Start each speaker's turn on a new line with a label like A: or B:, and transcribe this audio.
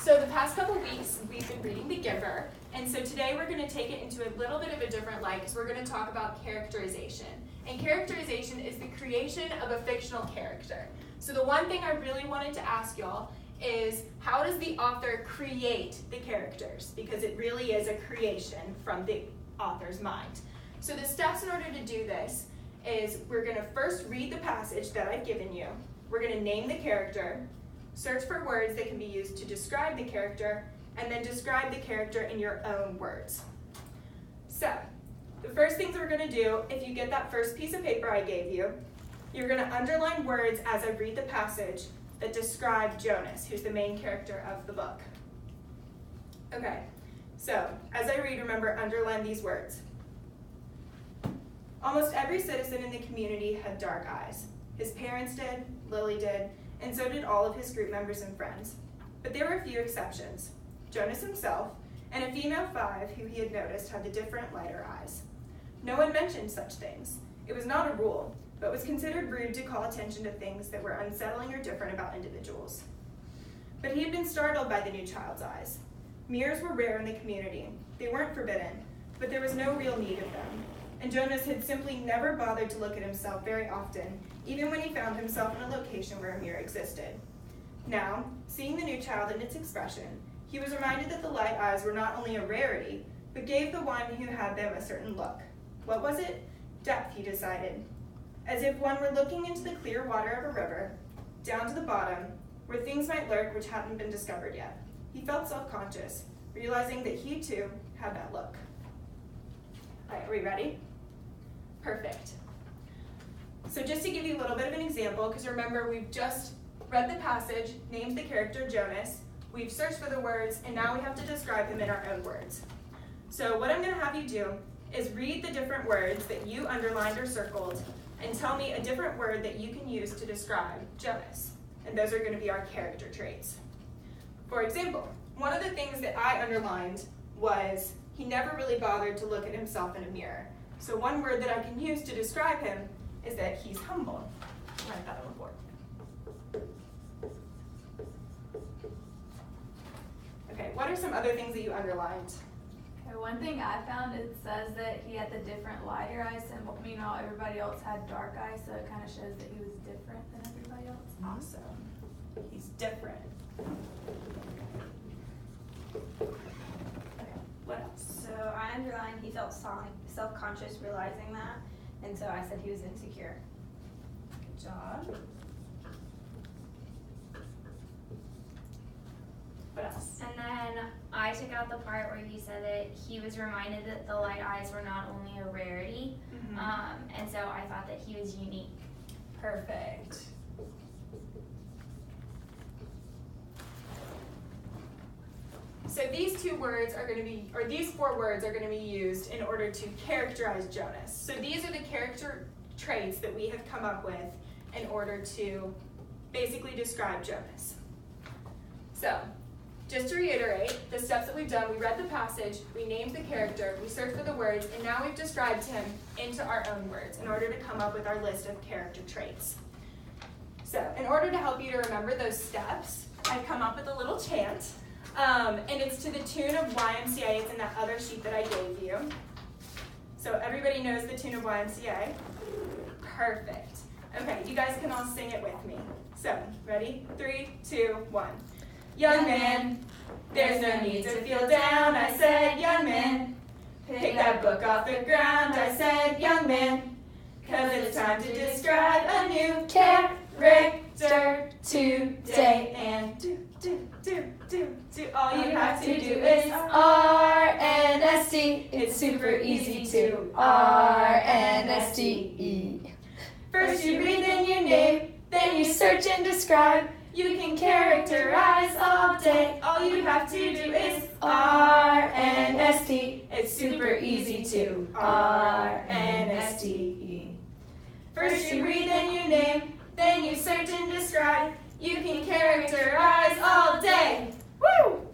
A: So the past couple weeks, we've been reading The Giver, and so today we're going to take it into a little bit of a different light because we're going to talk about characterization. And characterization is the creation of a fictional character. So the one thing I really wanted to ask y'all is, how does the author create the characters? Because it really is a creation from the author's mind. So the steps in order to do this is we're going to first read the passage that I've given you. We're going to name the character, search for words that can be used to describe the character, and then describe the character in your own words. So, the first things we're going to do, if you get that first piece of paper I gave you, you're going to underline words as I read the passage that describe Jonas, who's the main character of the book. Okay, so as I read, remember, underline these words. Almost every citizen in the community had dark eyes. His parents did, Lily did, and so did all of his group members and friends. But there were a few exceptions. Jonas himself, and a female 5 who he had noticed had the different, lighter eyes. No one mentioned such things. It was not a rule, but was considered rude to call attention to things that were unsettling or different about individuals. But he had been startled by the new child's eyes. Mirrors were rare in the community. They weren't forbidden, but there was no real need of them. And Jonas had simply never bothered to look at himself very often, even when he found himself in a location where a mirror existed. Now, seeing the new child and its expression, he was reminded that the light eyes were not only a rarity, but gave the one who had them a certain look. What was it? Depth, he decided. As if one were looking into the clear water of a river, down to the bottom, where things might lurk which hadn't been discovered yet. He felt self-conscious, realizing that he too had that look. All right, are we ready? Perfect. So just to give you a little bit of an example, because remember, we've just read the passage, named the character Jonas, we've searched for the words, and now we have to describe him in our own words. So what I'm going to have you do is read the different words that you underlined or circled, and tell me a different word that you can use to describe Jonas. And those are going to be our character traits. For example, one of the things that I underlined was he never really bothered to look at himself in a mirror. So one word that I can use to describe him is that he's humble. Write that on the board. Okay, what are some other things that you underlined?
B: Okay, one thing I found, it says that he had the different lighter eyes, and meanwhile everybody else had dark eyes, so it kind of shows that he was different than everybody else.
A: Awesome. He's different. Okay, what else?
C: So I underlined he felt self-conscious realizing that, and so I said he was insecure.
A: Good job. What else?
D: And then I took out the part where he said that he was reminded that the light eyes were not only a rarity, and so I thought that he was unique.
A: Perfect. So these 2 words are going to be, or these 4 words are going to be used in order to characterize Jonas. So these are the character traits that we have come up with in order to basically describe Jonas. So, just to reiterate, the steps that we've done, we read the passage, we named the character, we searched for the words, and now we've described him into our own words in order to come up with our list of character traits. So, in order to help you to remember those steps, I've come up with a little chant. And it's to the tune of YMCA. It's in that other sheet that I gave you. So everybody knows the tune of YMCA? Perfect. Okay, you guys can all sing it with me. So, ready? 3, 2, 1. Young man, there's no need to feel down. I said, young man, pick that book off the ground. I said, young man, 'cause it's time to describe a new character today. And do. All you have to do is RNST. It's super easy to RNST. First you read, then you name, then you search and describe. You can characterize all day. All you have to do is RNST. It's super easy to RNST. First you read, then you name, then you search and describe. You can characterize all day. Woo!